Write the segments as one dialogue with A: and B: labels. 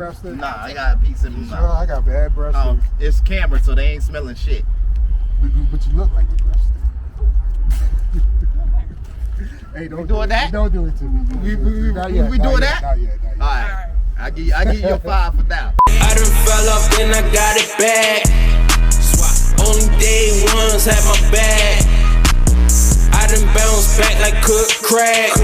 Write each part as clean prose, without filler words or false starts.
A: breath stink?
B: Nah, I got a piece in my mouth.
A: I got bad breath stink.
B: It's camera, so they ain't smelling shit.
A: But you look like your breath stink. Hey, don't do
B: that?
A: Don't do it to me.
B: We
A: doing
B: that?
A: Not yet.
B: All right. I give you your 5 for now.
C: I done fell off, then I got it back. Only day ones had my back. I done bounced back like cooked crack.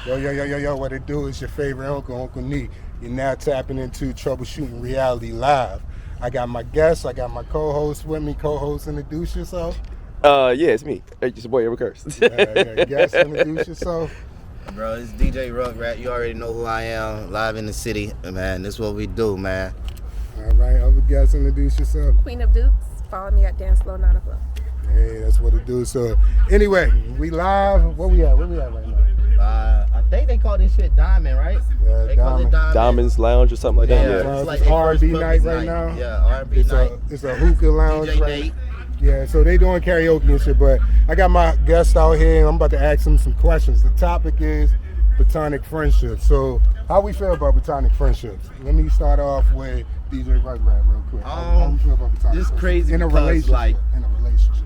A: Yo, what it do is your favorite Uncle Neek. You're now tapping into Troubleshootin Reality Live. I got my guests, I got my co-host with me. Co-host, introduce yourself.
D: Yeah, it's me. It's your boy, Urben Currse.
A: Guest, introduce yourself.
B: Bro, it's DJ RugRat. You already know who I am. Live in the city. Man, this is what we do, man.
A: All right, other guests, introduce yourself.
E: Queen of Dukes. Follow me at Dance Slow 9 o'clock.
A: Hey, that's what it do. So, anyway, we live. Where we at right now?
B: I think they call this shit Diamond, right?
A: Yeah,
B: they call it Diamond.
D: Diamonds Lounge or something like that.
B: Yeah,
A: It's
B: like
A: R&B night right now.
B: Yeah, R&B night.
A: It's a hookah lounge
B: DJ
A: right
B: Nate.
A: Yeah, so they doing karaoke and shit, but I got my guest out here and I'm about to ask them some questions. The topic is platonic friendships. So how we feel about platonic friendships? Let me start off with DJ RugRat real quick. How we feel about platonic
B: This
A: friendships?
B: crazy
A: in a
B: because,
A: relationship.
B: like,
A: in a relationship.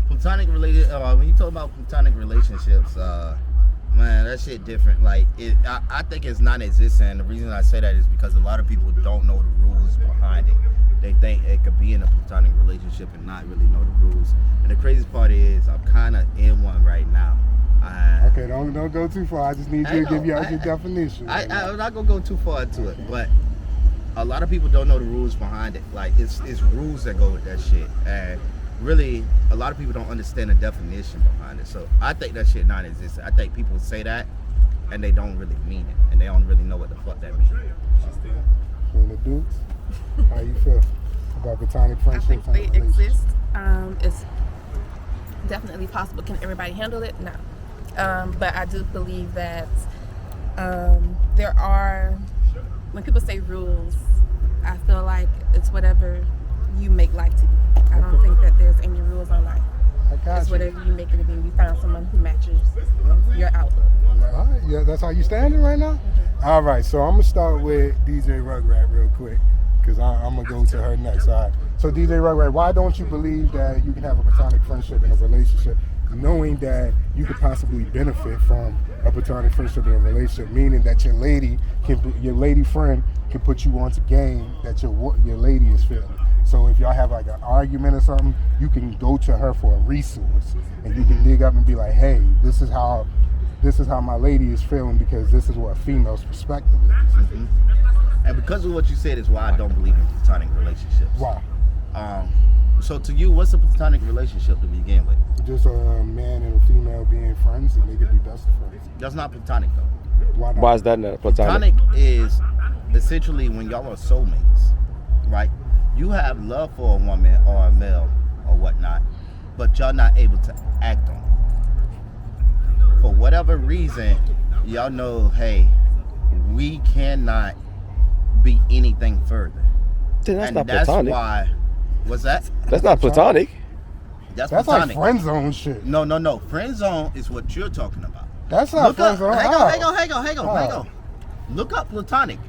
B: Platonic related. When you talk about platonic relationships, man, that shit different. Like, I think it's non-existent. And the reason I say that is because a lot of people don't know the rules behind it. They think it could be in a platonic relationship and not really know the rules. And the craziest part is I'm kind of in one right now.
A: Okay, don't go too far. I just need you to give your definition.
B: I'm not gonna go too far into it, but a lot of people don't know the rules behind it. Like it's rules that go with that shit, and really a lot of people don't understand the definition behind it. So I think that shit non-existent. I think people say that and they don't really mean it, and they don't really know what the fuck that means.
A: Queen of Dukes, how you feel about platonic
E: I
A: friendships?
E: think they exist. It's definitely possible. Can everybody handle it? No. But I do believe that there are, when people say rules, I feel like it's whatever you make life to be. I don't think that there's any rules on life. It's whatever you make it to be. You find someone who matches your outlook.
A: All right, yeah, that's how you standing right now? Mm-hmm. All right, so I'm going to start with DJ RugRat real quick because I'm going to go to her next. All right, so DJ RugRat, why don't you believe that you can have a platonic friendship in a relationship knowing that you could possibly benefit from a platonic friendship in a relationship, meaning that your lady friend can put you onto game that your lady is feeling. So if y'all have like an argument or something, you can go to her for a resource and you can dig up and be like, hey, this is how my lady is feeling because this is what a female's perspective is.
B: Mm-hmm. And because of what you said is why I don't believe in platonic relationships.
A: Why?
B: So to you, what's a platonic relationship to begin with?
A: Just a man and a female being friends and they could be best friends.
B: That's not platonic though.
A: Why not?
D: Why is that not platonic?
B: Platonic is essentially when y'all are soulmates, right? You have love for a woman or a male or whatnot, but y'all not able to act on it. For whatever reason, y'all know, hey, we cannot be anything further.
D: Then that's
B: and
D: not
B: that's
D: platonic.
B: Why. What's that?
D: That's not platonic.
B: That's
A: like
B: platonic.
A: friend zone shit.
B: No. Friend zone is what you're talking about.
A: That's not friend zone.
B: Hang on. Look up platonic.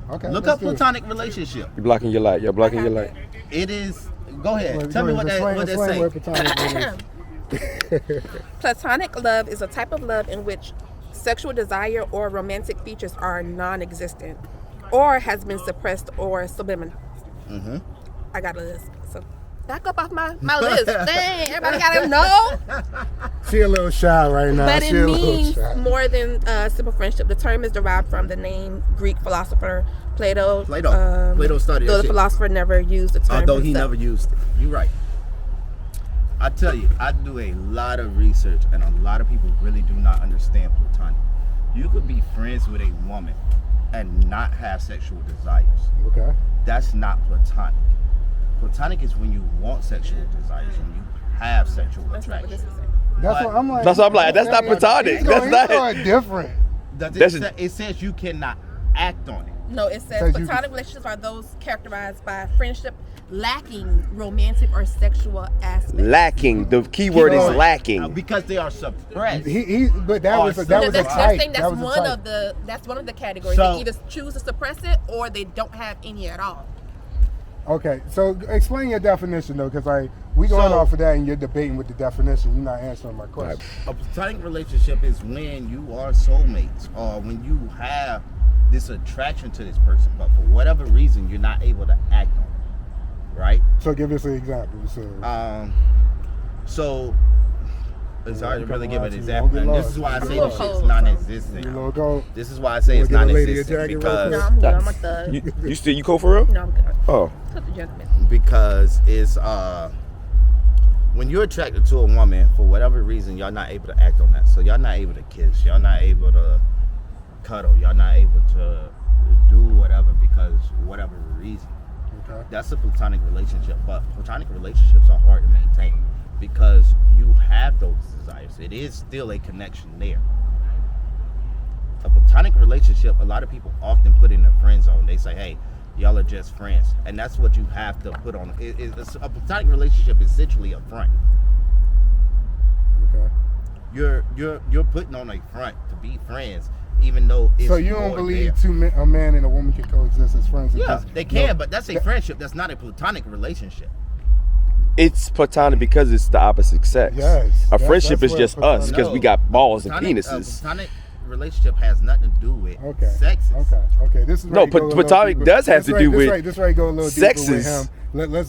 A: Okay.
B: Look up platonic relationship.
D: You're blocking your light. You're blocking your light.
B: It is. Go ahead. Tell me what they say.
E: Platonic love is a type of love in which sexual desire or romantic features are non-existent or has been suppressed or subliminal.
B: Mm-hmm.
E: I got a list. So back up off my list. Dang, everybody gotta know.
A: She a little shy right now.
E: But it means more than simple friendship. The term is derived from the name Greek philosopher Plato.
B: Plato studied
E: though
B: that
E: the
B: shit.
E: philosopher never used the term
B: Although he
E: himself.
B: never used it. You're right. I tell you, I do a lot of research and a lot of people really do not understand platonic. You could be friends with a woman and not have sexual desires.
A: Okay.
B: That's not platonic. Platonic is when you want sexual desires, when you have sexual
E: That's not what
B: attraction.
E: this is saying.
A: That's what I'm like.
D: That's what I'm like. That's not platonic. That's not
A: different.
B: It says you cannot act on it.
E: No, it says
A: Says you-
E: platonic relationships are those characterized by friendship lacking romantic or sexual aspects.
D: Lacking. The key word is
A: No.
D: lacking.
B: Because they are suppressed.
A: But that
B: Oh,
A: was
B: so
A: that
E: No,
A: was a
E: that's
A: type.
E: saying
A: That was a
E: one
A: type.
E: of the categories.
B: So-
E: They either choose to suppress it or they don't have any at all.
A: Okay, so explain your definition though, because like we going
B: So-
A: off of that and you're debating with the definition. You're not answering my question.
B: A platonic relationship is when you are soulmates, or when you have this attraction to this person, but for whatever reason you're not able to act on it, right?
A: So give us an example.
B: So it's hard to really give an
A: Don't
B: example,
A: get
B: and this
A: lost.
B: is why I
A: Don't
B: say
A: get
B: this
A: lost.
B: shit's non-existent.
A: You little go.
B: This is why I say it's
A: Wanna get a lady a
B: non-existent
A: jacket real
B: because
E: No, I'm good. I'm a thug.
D: You still you cool for real?
E: No, I'm good.
D: Oh.
E: Put the gentleman.
B: because it's when you're attracted to a woman, for whatever reason y'all not able to act on that. So y'all not able to kiss, y'all not able to cuddle, y'all not able to do whatever because whatever reason.
A: Okay.
B: That's a platonic relationship, but platonic relationships are hard to maintain because you have those desires. It is still a connection there. A platonic relationship, a lot of people often put in a friend zone. They say, hey, y'all are just friends. And that's what you have to put on. A platonic relationship is essentially a front.
A: Okay.
B: You're putting on a front to be friends, even though it's
A: So you don't
B: more
A: believe
B: there.
A: a man and a woman can coexist as friends?
B: Yeah,
A: Because-
B: they can,
A: no,
B: but that's a friendship. That's not a platonic relationship.
D: It's platonic because it's the opposite sex.
A: Yes,
D: A
A: that's-
D: friendship
A: that's
D: is
A: what
D: just us because we got balls and
B: Platonic-
D: penises.
B: platonic relationship has nothing to do with
A: Okay.
B: sexes.
A: Okay. This is
D: No,
A: where you go a little
D: platonic
A: deeper.
D: does have to do with
A: This right go a little deeper with
D: sexes.
A: him.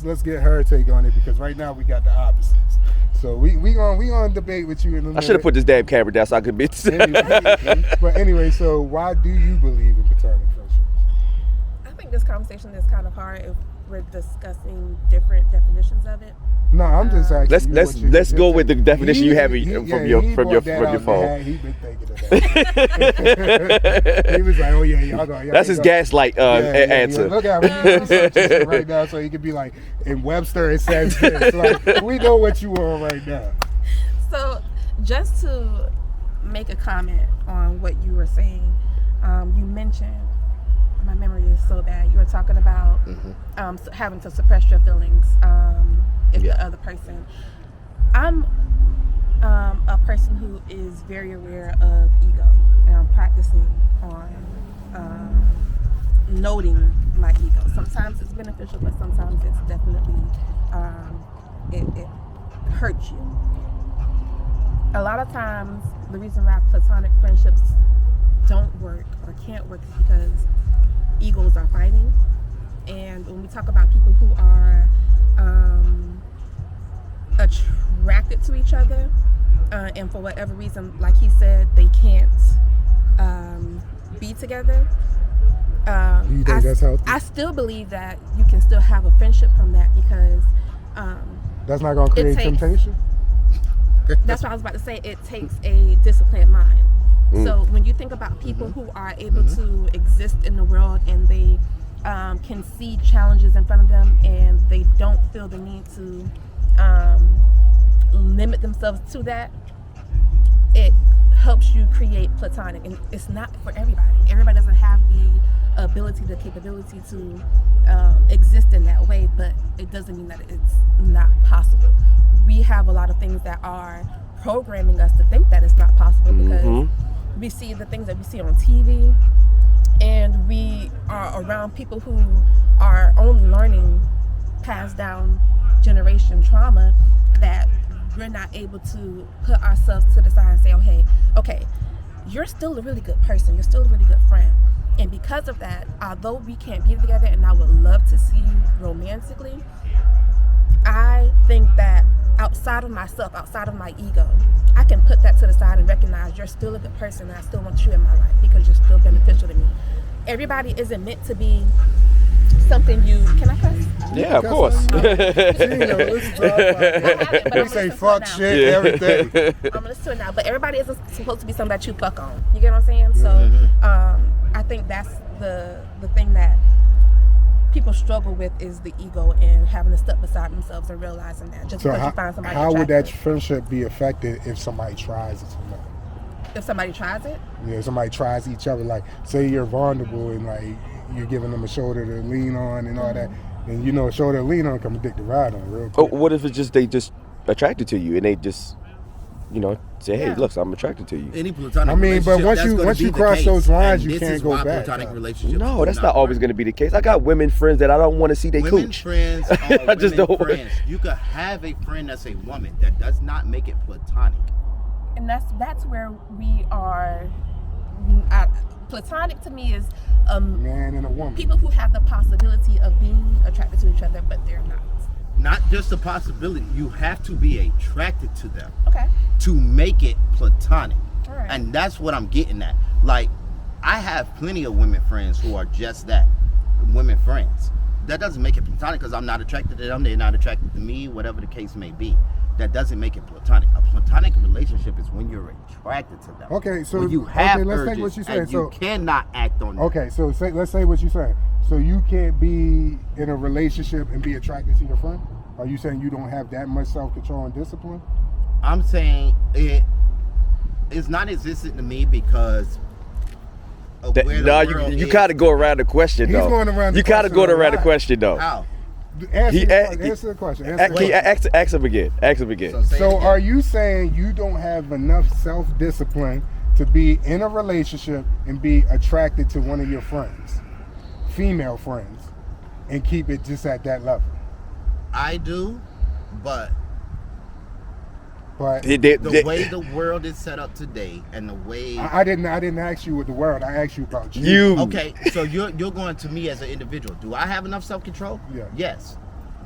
A: Let's get her take on it because right now we got the opposites. So we gonna debate with you in a minute.
D: I should have put this damn camera down so I could be.
A: But anyway, so why do you believe in platonic friendships?
E: I think this conversation is kind of hard if we're discussing different definitions of it.
A: No, I'm just asking.
D: Let's go with the definition you have from your phone.
A: He been thinking of that. He was like, "Oh yeah, y'all go."
D: That's his gaslight answer.
A: Look at him. He's researching right now, so he could be like, in Webster it says this. Like, we know what you are right now.
E: So, just to make a comment on what you were saying, you mentioned, my memory is so bad, you were talking about having to suppress your feelings if the other person. I'm a person who is very aware of ego, and I'm practicing on noting my ego. Sometimes it's beneficial, but sometimes it's definitely it hurts you. A lot of times, the reason why platonic friendships don't work or can't work is because egos are fighting. And when we talk about people who are attracted to each other, and for whatever reason, like he said, they can't be together.
A: Do you think that's healthy?
E: I still believe that you can still have a friendship from that because
A: That's not gonna create
E: takes-
A: temptation.
E: that's what I was about to say. It takes a disciplined mind. So when you think about people who are able to exist in the world and they can see challenges in front of them and they don't feel the need to limit themselves to that, it helps you create platonic. And it's not for everybody. Everybody doesn't have the ability, the capability to exist in that way, but it doesn't mean that it's not possible. We have a lot of things that are programming us to think that it's not possible because we see the things that we see on TV, and we are around people who are only learning passed down generation trauma that we're not able to put ourselves to the side and say, oh, hey, okay, you're still a really good person, you're still a really good friend. And because of that, although we can't be together and I would love to see you romantically, I think that outside of myself, outside of my ego, I can put that to the side and recognize you're still a good person and I still want you in my life because you're still beneficial to me. Everybody isn't meant to be something you... Can I cuss?
D: Yeah, of course.
A: We say fuck shit, everything.
E: I'm gonna listen to it now, but everybody isn't supposed to be something that you fuck on. You get what I'm saying? So I think that's the thing that people struggle with is the ego and having to step beside themselves and realizing that just
A: So
E: because you find somebody
A: how would that
E: attractive.
A: friendship be affected if somebody tries it too much?
E: If somebody tries it,
A: Yeah, somebody tries each other. Like, say you're vulnerable and like you're giving them a shoulder to lean on and all that. And you know, a shoulder to lean on come a dick to ride on real
D: Oh,
A: quick.
D: what if it's just they just attracted to you and they just, you know, say, hey,
E: Yeah.
D: look, I'm attracted to you.
B: Any platonic
A: I mean, but
B: relationship,
A: once
B: that's
A: you-
B: gonna
A: once
B: be
A: you
B: the
A: cross
B: case.
A: those lines,
B: And
A: you
B: this
A: can't
B: is
A: go
B: why
A: back.
B: Platonic relationships
D: No,
B: do
D: that's not always
B: work.
D: going to be the case. I got women friends that I don't want to see they
B: Women
D: cooch.
B: friends are
D: I just
B: women
D: don't-
B: friends. You could have a friend that's a woman. That does not make it platonic.
E: And that's where we are. Platonic to me is
A: Man and a woman.
E: people who have the possibility of being attracted to each other, but they're not.
B: Not just a possibility. You have to be attracted to them
E: Okay.
B: to make it platonic.
E: All right.
B: And that's what I'm getting at. Like, I have plenty of women friends who are just that, women friends. That doesn't make it platonic because I'm not attracted to them. They're not attracted to me, whatever the case may be. That doesn't make it platonic. A platonic relationship is when you're attracted to them.
A: Okay, so
B: when you have
A: let's
B: urges
A: take what you said.
B: and you
A: So
B: cannot act on them.
A: okay, so let's say what you saying. So you can't be in a relationship and be attracted to your friend? Are you saying you don't have that much self-control and discipline?
B: I'm saying it's not existent to me because of where the world
D: you
B: is.
D: gotta go around the question
A: He's
D: though.
A: going around the
D: you gotta
A: question
D: go
A: a
D: around the
A: lot.
D: question though.
B: How?
A: Answer
D: He-
A: the question. Answer the question.
D: Ask him again. Ask him again.
B: say it
A: So
B: again.
A: are you saying you don't have enough self-discipline to be in a relationship and be attracted to one of your friends, female friends, and keep it just at that level?
B: I do, but
A: But
B: the way the world is set up today and the way
A: I didn't ask you with the world. I asked you about you.
D: you
B: okay, so you're going to me as an individual. Do I have enough self-control?
A: Yeah.
B: Yes.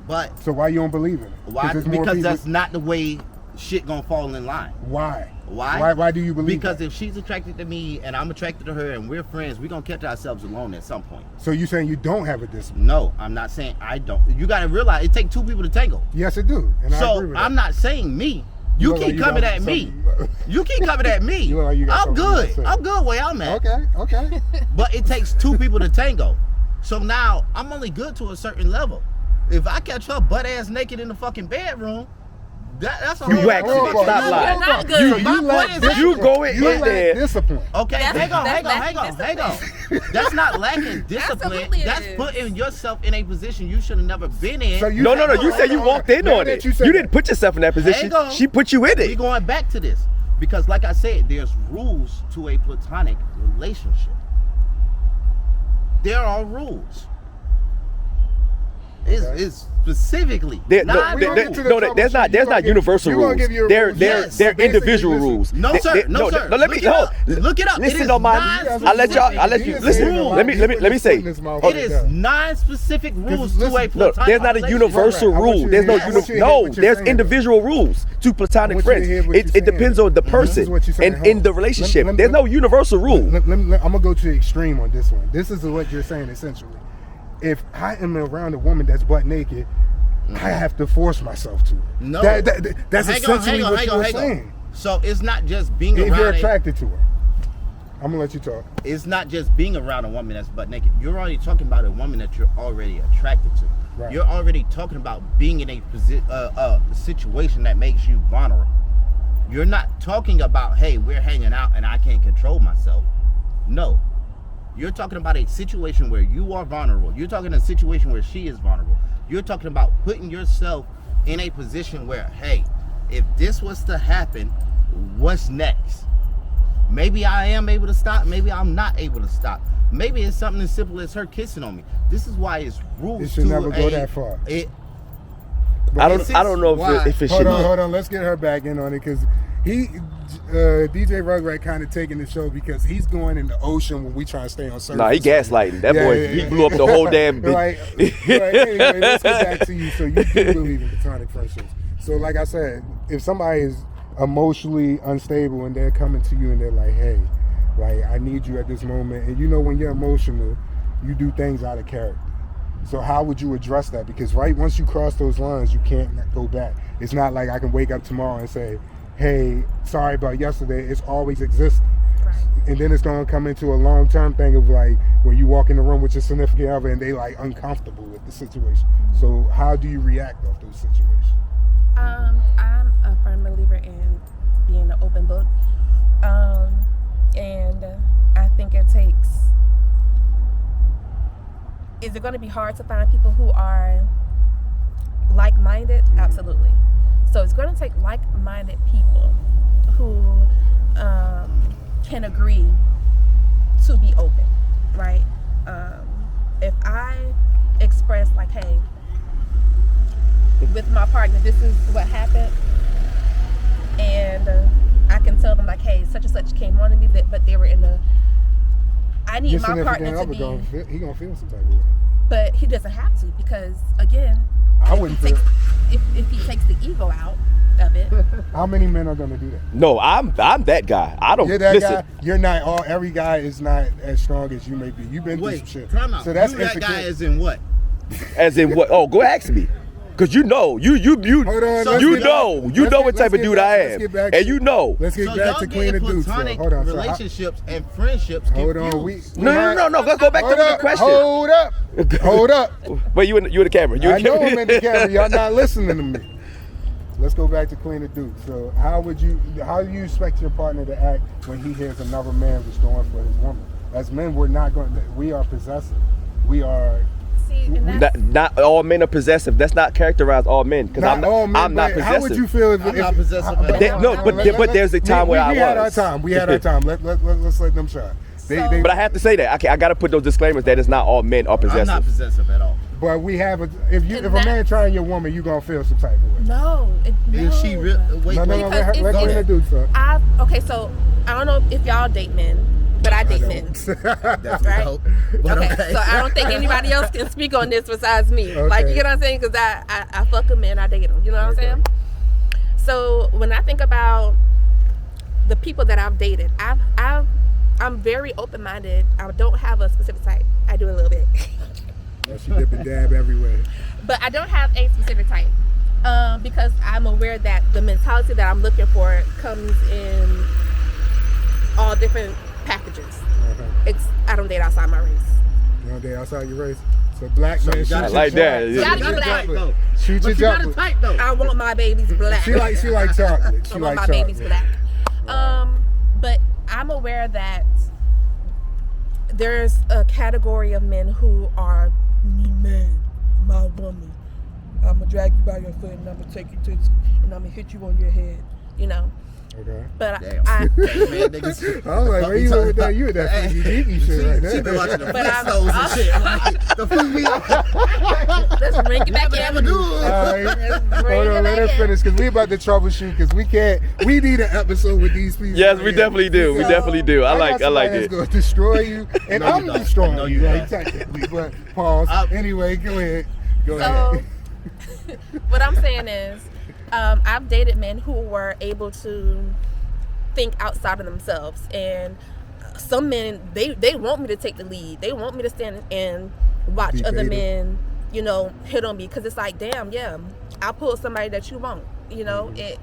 B: But
A: So why you don't believe in it?
B: why?
A: there's more
B: Because
A: people-
B: that's not the way shit gonna fall in line.
A: Why?
B: Why?
A: Why do you believe
B: Because
A: that?
B: if she's attracted to me and I'm attracted to her and we're friends, we're gonna catch ourselves alone at some point.
A: So you saying you don't have a discipline?
B: No, I'm not saying I don't. You gotta realize it takes two people to tango.
A: Yes, it do. And I agree
B: So
A: with
B: I'm
A: that.
B: not saying me. You
A: look like
B: keep
A: you
B: coming
A: got
B: at me.
A: something-
B: You keep coming at me.
A: You look like you got
B: I'm
A: something you
B: good.
A: wanna say.
B: I'm good where I'm at.
A: Okay.
B: But it takes two people to tango. So now I'm only good to a certain level. If I catch her butt ass naked in the fucking bedroom, that's a whole
D: You acting
B: other
D: it.
B: fucking
D: Stop
B: level.
D: lying.
E: You're not good.
B: You-
E: So
B: my
E: my
B: point is
D: you go in
A: You lack
D: there.
A: discipline.
B: Okay,
E: That's-
B: hang on.
E: that's
B: That's not lacking discipline.
E: Absolutely it
B: That's
E: is.
B: putting yourself in a position you should have never been in.
A: So you
D: No.
A: said-
D: You said you walked in
A: Now
D: on
A: that
D: it.
A: you said
D: You
A: that.
D: didn't put yourself in that position.
B: Hang on.
D: She put you in
B: We're
D: it.
B: going back to this because, like I said, there's rules to a platonic relationship. There are rules. It's specifically
D: There-
B: not
D: no,
A: we don't
D: there-
A: get to the
D: no,
A: troubleshoot.
D: there's not
A: You gonna give-
D: universal
A: you gonna
D: rules.
A: give your
D: They're
A: rules.
B: Yes.
D: they're
A: Basically,
D: individual
A: listen.
D: rules.
B: No,
D: They-
B: sir.
D: they-
B: No, sir.
D: No, let me
B: Look it
D: hold.
B: up. Look it up. It
D: Listen
B: is
D: on my.
B: non-specific.
D: I let y'all. I let you
A: He is
D: listen.
A: saying
D: Let me say.
B: It is non-specific rules to a
A: listen,
B: platonic
D: Look, there's not a
B: relationship.
D: universal
A: Right, I want
D: rule.
A: you to
D: There's no
A: hear- I want you to hear
D: no.
A: what you're
D: There's
A: saying.
D: individual rules to
A: I
D: platonic
A: want you to
D: friends.
A: hear what
D: It
A: you're
D: depends
A: saying.
D: on the
A: This
D: person
A: is what you're saying.
D: and
A: Hold
D: in the
A: on.
D: relationship.
A: Let-
D: There's no universal rule.
A: I'm gonna go to the extreme on this one. This is what you're saying essentially. If I am around a woman that's butt naked, I have to force myself to.
B: No.
A: That's
B: Hang
A: essentially
B: on,
A: what you're
B: hang on.
A: saying.
B: So it's not just being
A: If
B: around
A: you're
B: a-
A: attracted to her, I'm gonna let you talk.
B: it's not just being around a woman that's butt naked. You're already talking about a woman that you're already attracted to.
A: Right.
B: You're already talking about being in a situation that makes you vulnerable. You're not talking about, hey, we're hanging out and I can't control myself. No. You're talking about a situation where you are vulnerable. You're talking a situation where she is vulnerable. You're talking about putting yourself in a position where, hey, if this was to happen, what's next? Maybe I am able to stop. Maybe I'm not able to stop. Maybe it's something as simple as her kissing on me. This is why it's rules.
A: It should
B: to
A: never go
B: a-
A: that far.
D: I
B: This
D: don't
B: is
D: know
B: why-
D: if it
A: Hold
D: should.
A: on. Let's get her back in on it because DJ RugRat kind of taking the show because he's going in the ocean when we try to stay on surface.
D: Nah, he gaslighting. That
A: Yeah,
D: boy,
A: yeah,
D: he
A: yeah.
D: blew up the whole damn bit.
A: Right. Anyway, let's get back to you. So you do believe in platonic friendships. So like I said, if somebody is emotionally unstable and they're coming to you and they're like, hey, like I need you at this moment, and you know when you're emotional, you do things out of character. So how would you address that? Because once you cross those lines, you can't go back. It's not like I can wake up tomorrow and say, hey, sorry about yesterday. It's always existing.
E: Right.
A: And then it's going to come into a long-term thing of like where you walk in the room with your significant other and they like uncomfortable with the situation. So how do you react off those situations?
E: I'm a firm believer in being an open book. And I think it takes is it going to be hard to find people who are like-minded? Absolutely. So it's going to take like-minded people who can agree to be open, right? If I express like, hey, with my partner, this is what happened, and I can tell them like, hey, such and such came on to me, but they were in the. I need my partner to be.
A: He gonna feel some type of way.
E: But he doesn't have to, because again,
A: I wouldn't feel.
E: If he takes the ego out of it.
A: How many men are gonna do that?
D: No, I'm that guy. I don't.
A: You're that
D: listen.
A: guy. You're not. Every guy is not as strong as you may be. You've been through some shit.
B: Time out.
A: So that's
B: you that guy is in what?
D: As in what? Oh, go ask me. Cause you know, you
A: Hold on, let's
D: you
A: get
D: know,
A: back-
D: you
A: let's
D: know
A: get-
D: what
A: let's
D: type of
A: get
D: dude
A: back-
D: I
A: let's
D: am,
A: get back
D: and
A: to-
D: you know.
A: Let's get
B: So
A: back
B: y'all
A: to Queen
B: getting
A: of Dudes.
B: platonic
A: Hold on. So
B: relationships and friendships
A: hold
B: confused.
A: on. We
D: No. Let's go back to the question.
A: Hold up.
D: Wait, you in the camera. You
A: I
D: in
A: know I'm in the camera. Y'all not listening to me. Let's go back to Queen of Dudes. So how do you expect your partner to act when he hears another man restoring for his woman? As men, we are possessive. We are.
E: See, and that's,
D: Not all men are possessive. That's not characterize all men. Because
A: Not all men,
D: I'm not
A: but
D: possessive.
A: how would you feel if
B: I'm not possessive at
D: They-
B: all.
D: no, but there's a time where I
A: we
D: was.
A: had our time. We had our time. Let's let them shine.
D: But I have to say that I got to put those disclaimers that it's not all men are
B: I'm
D: possessive.
B: not possessive at all.
A: But we have if a man trying your woman, you gonna feel some type of way.
E: no.
B: Is she
E: no.
B: real? Wait,
A: No,
B: wait.
A: let
E: Because
A: Queen of Dudes talk.
E: Okay, so I don't know if y'all date men, but I date men.
B: That's
E: Right.
B: dope. But okay.
E: So I don't think anybody else can speak on this besides me. Like, you
A: Okay.
E: get what I'm saying? Because I fuck a man, I date them. You know what I'm saying? So when I think about the people that I've dated, I'm very open-minded. I don't have a specific type. I do a little bit.
A: She dip and dab everywhere.
E: But I don't have a specific type, because I'm aware that the mentality that I'm looking for comes in all different packages.
A: Okay.
E: I don't date outside my race.
A: You don't date outside your race. So black
B: So
A: man,
B: you
A: shoot
B: gotta-
A: your
D: like that.
A: shot.
D: You
E: gotta be
A: Shoot your
E: black.
A: chocolate. Shoot your
B: But you got a
A: chocolate.
B: type though.
E: I want my babies black.
A: She like chocolate. She
E: I
A: like
E: want my
A: chocolate.
E: babies black. But I'm aware that there's a category of men who are me man, my woman. I'm gonna drag you by your foot and I'm gonna take you and I'm gonna hit you on your head. You know.
A: Okay.
E: But
B: Damn.
E: I
B: Man, niggas.
A: I was like, where you with that? You with that freaky deaky shit right there.
B: She been watching the
E: But I'm-
B: Flintstones and shit. Like, the fuck me.
E: let's bring it back
B: Never
E: in.
B: do.
A: All right.
E: Let's
A: Hold
E: bring it
A: on, let
E: back
A: us
E: in.
A: finish because we about to troubleshoot because we need an episode with these people.
D: Yes, we definitely do. We
E: So,
D: definitely do. I like
A: That's
D: it.
A: going to destroy you, and
B: No, you
A: I'm
B: don't.
A: destroying
B: No,
A: you,
B: you
A: like,
B: don't.
A: technically. But pause. Anyway, go ahead. Go
E: So,
A: ahead.
E: what I'm saying is, I've dated men who were able to think outside of themselves, and some men they want me to take the lead. They want me to stand and watch
A: Be
E: other
A: beta.
E: men, hit on me, because it's like, damn, yeah, I pulled somebody that you want. It.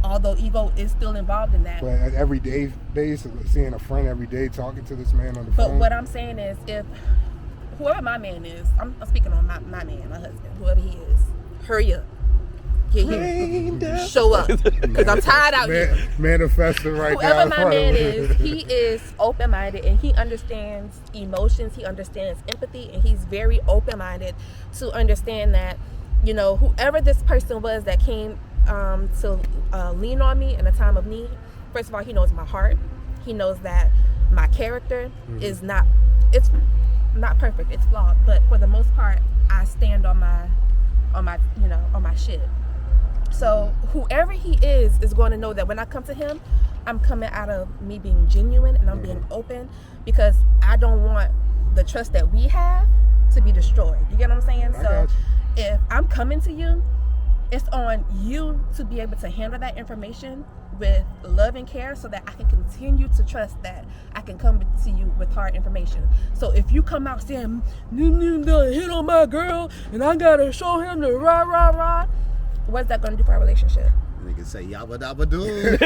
E: Although ego is still involved in that.
A: But at everyday basis, seeing a friend every day, talking to this man on the
E: But
A: phone.
E: what I'm saying is, if whoever my man is, I'm speaking on my man, my husband, whoever he is, hurry up. Get here. Show up. Because I'm tired out here.
A: Manifesting right now.
E: Whoever
A: in
E: my
A: front of
E: man
A: me.
E: is, he is open-minded and he understands emotions, he understands empathy, and he's very open-minded to understand that, whoever this person was that came to lean on me in a time of need, first of all, he knows my heart. He knows that my character is not perfect, it's flawed, but for the most part, I stand on my shit. So whoever he is going to know that when I come to him, I'm coming out of me being genuine and I'm being open, because I don't want the trust that we have to be destroyed. You get what I'm saying?
A: I
E: So
A: got
E: if I'm coming to you, it's on you to be able to handle that information with love and care, so that I can continue to trust that I can come to you with hard information. So if you come out saying, hit on my girl and I gotta show him the rah, what's that gonna do for our relationship?
B: Niggas say yabba dabba doo.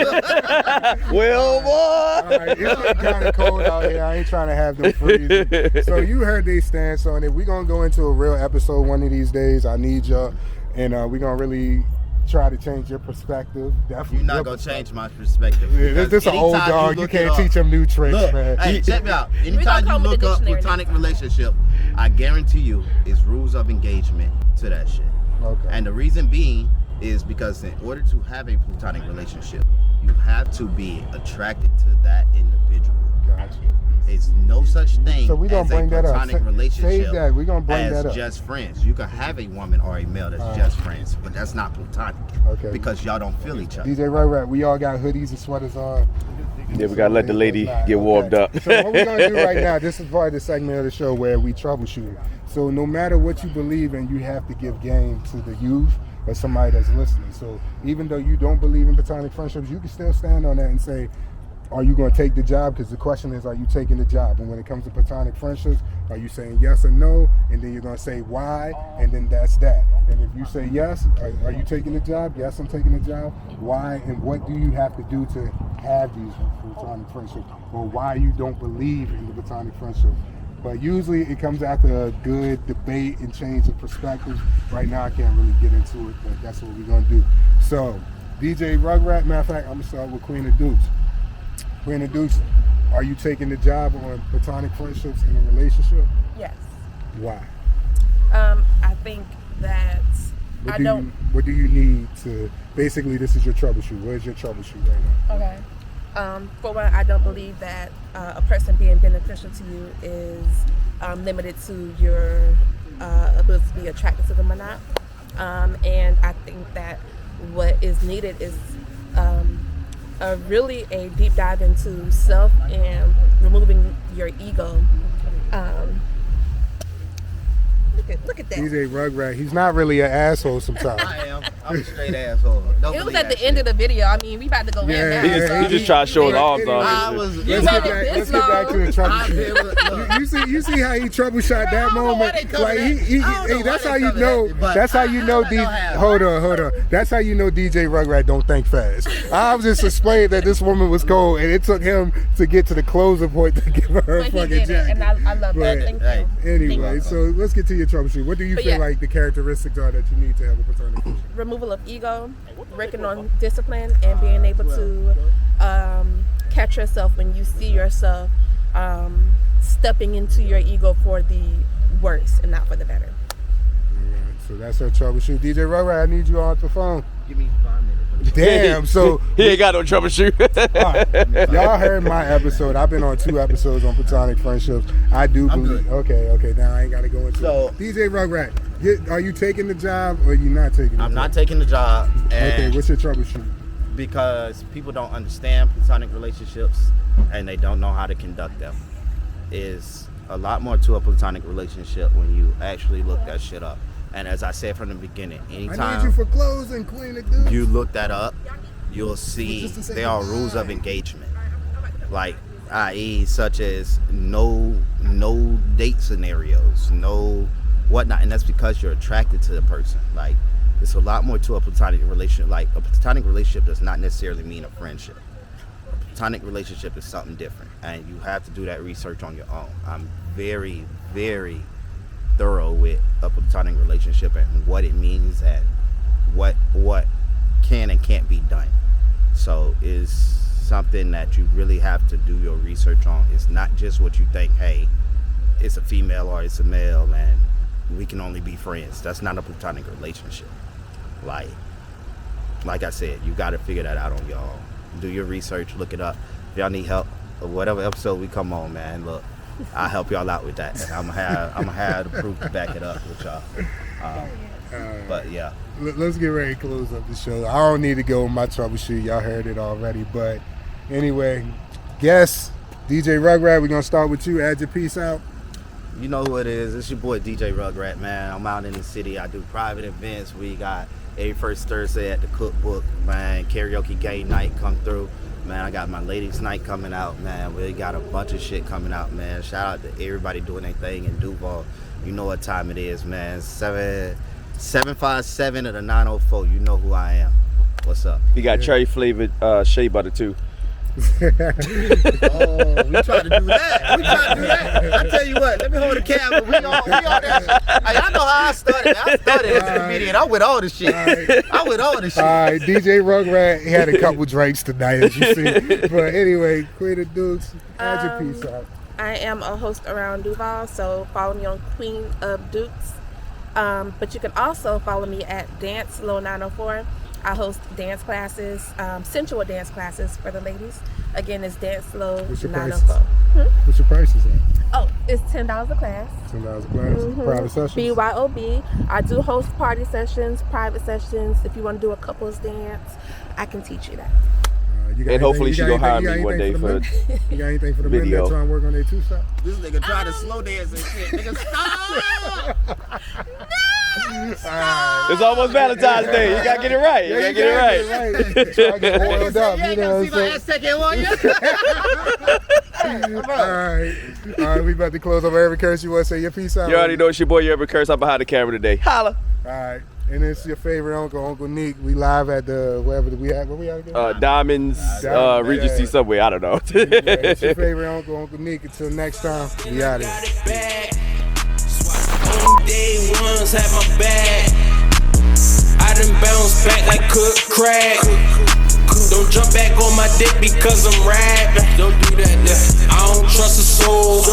D: Well, boy.
A: All right, it's kind of cold out here. I ain't trying to have them freeze. So you heard they stance on it. We're going to go into a real episode one of these days. I need y'all. And we're going to really try to change your perspective. Definitely.
B: You're not gonna change my perspective.
A: Yeah, this an old
B: Anytime
A: dog. You
B: look
A: can't
B: it up-
A: teach him new tricks,
B: Look,
A: man.
B: hey, check me out.
E: gonna
B: Anytime you
E: come with
B: look
E: the
B: up
E: dictionary
B: platonic
E: next time.
B: relationship, I guarantee you it's rules of engagement to that shit.
A: Okay.
B: And the reason being is because in order to have a platonic relationship, you have to be attracted to that individual.
A: Gotcha.
B: It's no such thing
A: So we gonna
B: as
A: bring
B: a
A: that up.
B: platonic
A: Save
B: relationship
A: that. We gonna bring
B: as
A: that up.
B: just friends. You can have a woman or a male that's just friends, but that's not platonic.
A: Okay.
B: Because y'all don't feel each other.
A: DJ RugRat, we all got hoodies and sweaters on.
D: Yeah, we gotta let the lady
A: That's not-
D: get warmed
A: okay.
D: up.
A: So what we're gonna do right now, this is part of the segment of the show where we troubleshoot. So no matter what you believe in, you have to give game to the youth or somebody that's listening. So even though you don't believe in platonic friendships, you can still stand on that and say, are you going to take the job? Because the question is, are you taking the job? And when it comes to platonic friendships, are you saying yes or no? And then you're going to say why, and then that's that. And if you say yes, are you taking the job? Yes, I'm taking the job. Why, and what do you have to do to have these platonic friendships? Or why you don't believe in the platonic friendship? But usually it comes after a good debate and change of perspectives. Right now I can't really get into it, but that's what we're going to do. So, DJ RugRat, matter of fact, I'm going to start with Queen of Dukes. Queen of Dukes, are you taking the job on platonic friendships in a relationship?
E: Yes.
A: Why?
E: I think that
A: What do you need to, basically this is your troubleshoot. Where's your troubleshoot right now?
E: Okay. For one, I don't believe that a person being beneficial to you is limited to your ability to be attracted to them or not. And I think that what is needed is really a deep dive into self and removing your ego. Look at that.
A: DJ RugRat, he's not really an asshole sometimes.
B: I am. I'm a straight asshole. Don't
E: It was
B: believe
E: at
B: that
E: the end of the video. I mean, we about to go
A: Yeah,
E: in now.
A: yeah,
D: He just tried to show his arms
A: Anyway,
D: off.
B: I
D: and
B: was.
D: shit.
E: You
A: Let's
E: made
A: get
E: it
A: back,
E: this
A: let's get back to the
B: I've
A: troubleshoot.
B: been with- look.
A: You see how he troubleshot that
B: I don't know why
A: moment.
B: they cover
A: Like
B: that.
A: he
B: I don't know
A: hey, that's
B: why
A: how
B: they
A: you
B: cover
A: know.
B: that, but
A: That's how you know.
B: I don't have-
A: Hold on. That's how you know DJ RugRat don't think fast. I was just explaining that this woman was cold, and it took him to get to the closing point to give her a
E: But he
A: fucking
E: did it,
A: jacket.
E: and I love
A: Right.
E: that. Thank
B: Hey.
E: you.
A: Anyway, so let's get to your troubleshoot. What do you
E: But
A: feel
E: yeah.
A: like the characteristics are that you need to have a platonic friendship?
E: Removal of ego, working on discipline, and being able to catch yourself when you see yourself stepping into your ego for the worse and not for the better.
A: Alright, so that's our troubleshoot. DJ RugRat, I need you off the phone.
B: Give me 5 minutes.
A: Damn, so
D: he ain't got no troubleshoot.
A: alright. Y'all heard my episode. I've been on 2 episodes on platonic friendships. I do
B: I'm
A: believe.
B: good.
A: Okay. Now I ain't got to go into
B: So-
A: it. DJ RugRat, are you taking the job or are you not taking the
B: I'm
A: job?
B: not taking the job.
A: Okay,
B: And
A: what's your troubleshoot?
B: because people don't understand platonic relationships and they don't know how to conduct them. Is a lot more to a platonic relationship when you actually look that shit up. And as I said from the beginning,
A: I need you
B: anytime
A: for closing, Queen of Dukes.
B: you look that up, you'll see
A: Just to say
B: there are
A: goodbye.
B: rules of engagement, like i.e. such as no date scenarios, no whatnot, and that's because you're attracted to the person. Like, it's a lot more to a platonic relationship. Like, a platonic relationship does not necessarily mean a friendship. A platonic relationship is something different, and you have to do that research on your own. I'm very, very thorough with a platonic relationship and what it means and what can and can't be done. So it's something that you really have to do your research on. It's not just what you think, hey, it's a female or it's a male and we can only be friends. That's not a platonic relationship. Like I said, you got to figure that out on your own. Do your research, look it up. If y'all need help or whatever episode we come on, man, look, I'll help y'all out with that. And I'm gonna have the proof to back it up with y'all. But yeah.
A: Let's get ready to close up the show. I don't need to go with my troubleshoot. Y'all heard it already. But anyway, guess DJ RugRat, we're going to start with you. Add your piece out.
B: You know who it is. It's your boy DJ RugRat, man. I'm out in the city. I do private events. We got every first Thursday at the Cookbook, man. Karaoke game night come through. Man, I got my ladies night coming out, man. We got a bunch of shit coming out, man. Shout out to everybody doing their thing in Duval. You know what time it is, man. 757 of the 904. You know who I am. What's up?
D: He got cherry flavored shea butter too.
B: Oh, we tried to do that. I tell you what, let me hold the camera. We all that shit. Hey, I know how I started. I started as a comedian. I with all the shit.
A: All right, DJ RugRat had a couple drinks tonight, as you see. But anyway, Queen of Dukes, how's your piece out?
E: I am a host around Duval, so follow me on Queen of Dukes. But you can also follow me at Dance Low 904. I host dance classes, sensual dance classes for the ladies. Again, it's Dance Low 904.
A: What's your prices at?
E: Oh, it's $10 a class.
A: $10 a class. Private sessions?
E: BYOB. I do host party sessions, private sessions. If you want to do a couples dance, I can teach you that.
D: And hopefully she gonna hire me one day for
A: You got anything for the men
D: video.
A: that trying to work on their two-step?
B: This nigga trying to slow dance and shit. Nigga, stop!
D: It's almost Valentine's Day. You gotta get it right. You gotta get it right.
A: Try to get oiled up,
B: You
A: you
B: ain't
A: know
B: gonna
A: what
B: see my
A: I'm
B: ass second on you.
A: saying? All right, we about to close over. Urben Currse, you want to say your piece out?
D: You already know it's your boy Urben Currse. I'm behind the camera today. Holla.
A: All right, and it's your favorite Uncle Neek. We live at the, wherever we at again?
D: Diamonds, Regency Subway. I don't know.
A: It's your favorite Uncle Neek. Until next time, we out here.
C: Only day ones had my bag. I done bounce back like cook crack. Don't jump back on my dick because I'm rapping. Don't do that. I don't trust a soul.